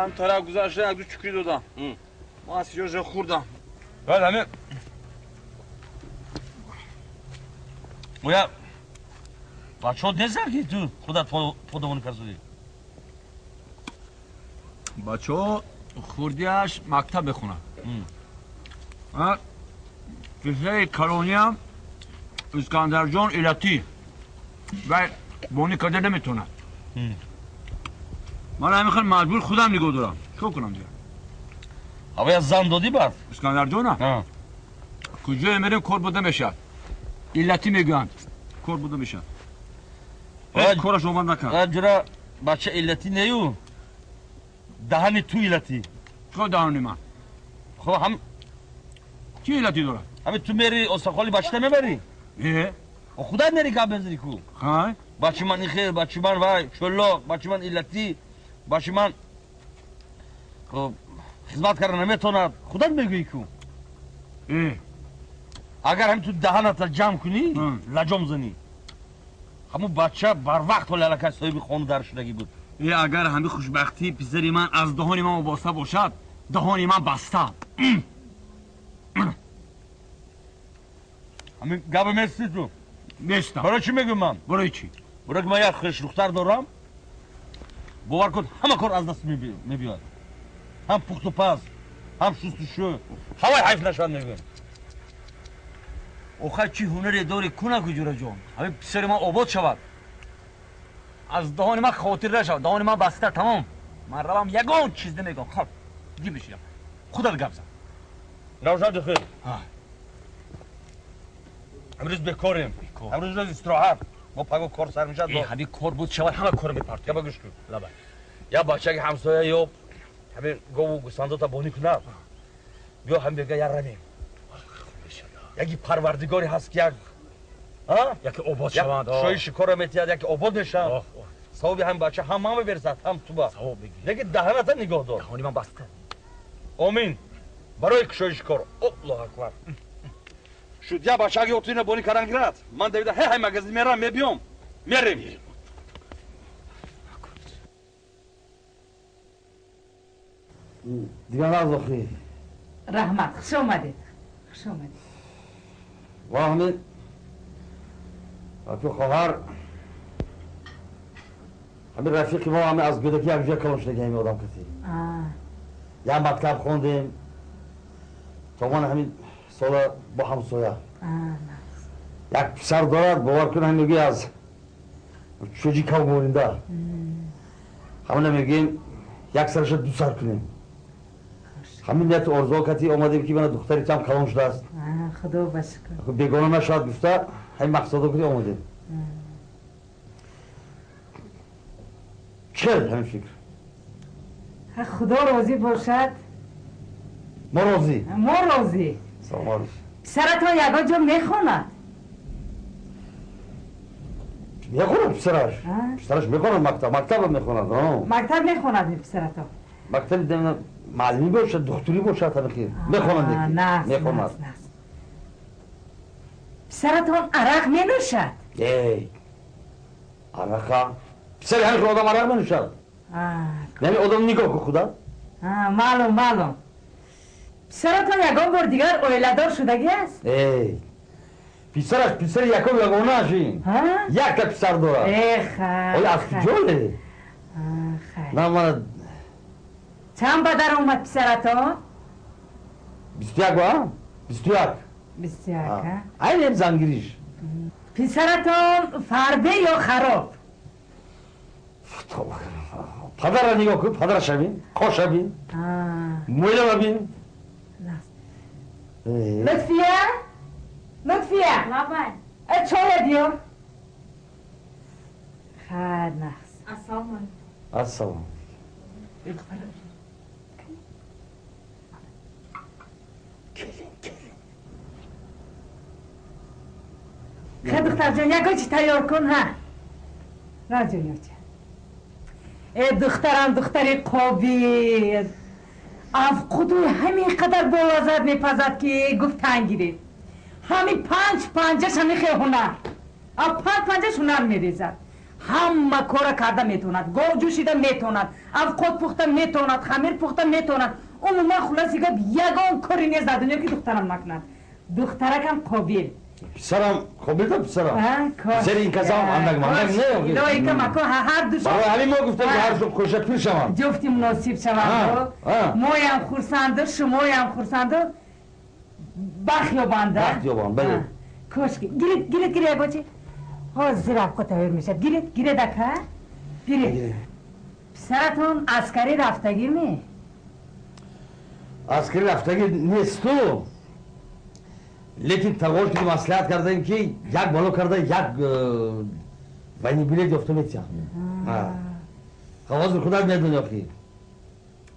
من طرف گذاشته یک دو چکری دادم ما از سیجا خوردم بله همه باید بچه ها نزرگی تو خودت پادمانی پرزودی بچه ها خوردیش مکتب بخونن فیزه کلونی هم اسکندر جان ایلتی و بانی کده نمیتونن من همیخوان مجبور خودم نگاه دارم چه کنم دیگه هوای از زن دادی برد اسکندر جان هم کجا میریم کار بوده میشه ایلتی میگن کار بوده میشه کارش اومد نکن جرا بچه ایلتی نیو دهنی تو ایلتی چه دهنی من خب هم چی ایلتی داره همه تو میری استخوالی بچه نمیبری خدا نری که بزنی کو خواهی بچه من خیر بچه من وای شلاق بچه من ایلتی بچه من خب خدمت کردن نمیتوند خدا میگویی کو اگر هم تو دهنت جمع کنی لجام زنی همون بچه بر وقت و لالکه صاحب خانو در شدگی بود اگر همه خوشبختی پسری من از دهانی من وابسته باشد دهانی من بسته همین گب میستی تو میستم برای چی میگم من برای چی برای که من یک خوش دختر دارم باور کن همه کار از دست میبیاد هم پخت و پز هم شست و شو هوای حیف نشد میگم اوخه چی هنری داری کنه کجورا جان همین پسر من آباد شود از دهان من خاطر نشود دهان من بسته تمام من روم یگان چیز نمیگم خب دی بشیرم خدا گپ زن روشن بخیر امروز بکاریم امروز روز استراحت ما پگو کار سر میشد همین کار بود شود همه کار میپرد یا بگوش کن یا بچه که همسایه یا همین گو و گوسفندا تا بانی کنه بیا هم بگه یا رمیم یکی پروردگاری هست که یکی آباد شوند شوی شکار میتید یکی آباد نشن ثوابی هم بچه هم برسد هم تو با ثواب بگی یکی دهنت نگاه دار دهانی من بسته آمین برای شوی شکار الله اکبر شد یا بچه اگه اتوین بانی کردن گرد من دویده های مگزی میرم میبیام میریم دیگه نازخی رحمت خوش آمدید خوش آمدید و همین تو خواهر همین رفیقی ما همین از گودکی یک جای کلانشنگی همین آدم کسی یا مکتب خوندیم تا من همین سال با همسایه یک پسر دارد باور کن هم میگی از چوجی کم گورینده همین میگیم یک سرش دو سر کنیم همین نیت ارزو کتی آمدیم که من دختری کم کلان شده است خدا بشکر بیگانه نشد گفته همین مقصد کتی آمدیم چه همین فکر خدا راضی باشد ما راضی ما راضی سلام علیکم پسرتان یگان جا میخواند میخواند پسرش میخواند مکتب میخواند مکتب میخواند پسرتان مکتب معلمی باشد دکتری باشد همه میخواند نه میخواند پسرتان عرق مینوشد عرق پسر همین آدم عرق مینوشد نمی آدم نگاه که خدا معلوم پسرتان یگان بار دیگر اویلدار شدگی است پسر یکم یگانه هشین یک تا پسر دارد آیا از کجاله نه من چند بدر اومد پسرتان 21 با 21 این زنگیریش پسرتان فربه یا خراب پدر را نگاه کن پدرش ببین خوش ببین مویله ببین لطفیه لابد چای دیار خیر نخست السلام خیلی دختر جان یکا چی تیار کن ها نه جونیو ای دخترم دختری قابل از خودوی همین قدر بوازد میپزد که گفت تنگیری همین پنجش همین خیلی هنر پنجش هنر میریزد همه کار کرده میتوند گاو جوشیده میتوند افقاد پخته میتوند خمیر پخته میتوند عموما خلاصی گفت یگان کاری نیست در دنیا که دخترم نکند دخترکم قابل پسرم قابل ده پسرم پسر این کسا هم اندک نه لایی که مکا هر دو برای همین ما گفتم که هر دو کشه پیر شوم جفتی مناسب شوند مایم خورسنده شمایم خورسنده بخیابانده بله کاشکی گیرید بچه حاضر افقا تایر میشد گیرید اکه گیرید پسرتون عسکری رفتگیر می عسکری رفتگیر نیست تو لیکن تقول که مسئلت کردن که یک بالا کرده یک وینی بلیت یافته میتیم خواهد خودت میدونی آخی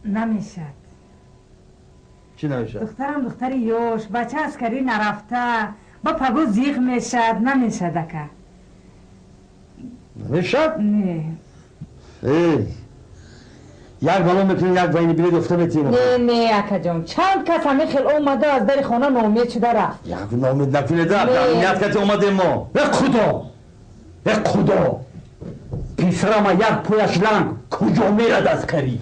نمیشد چی نمیشد؟ دخترم دختری یوش بچه عسکری نرفته با پگو زیغ میشد نمیشد اکه نمیشد؟ نه یک بالا میکنی یک وینی بلیت یافته میتیم نه اکه جان چند کس همه خیل اومده از در خانه نامید شده رفت یک نامید نکنه در امنیت کتی اومده ما به خدا پیسرم یک پویش لنگ کجا میرد از کری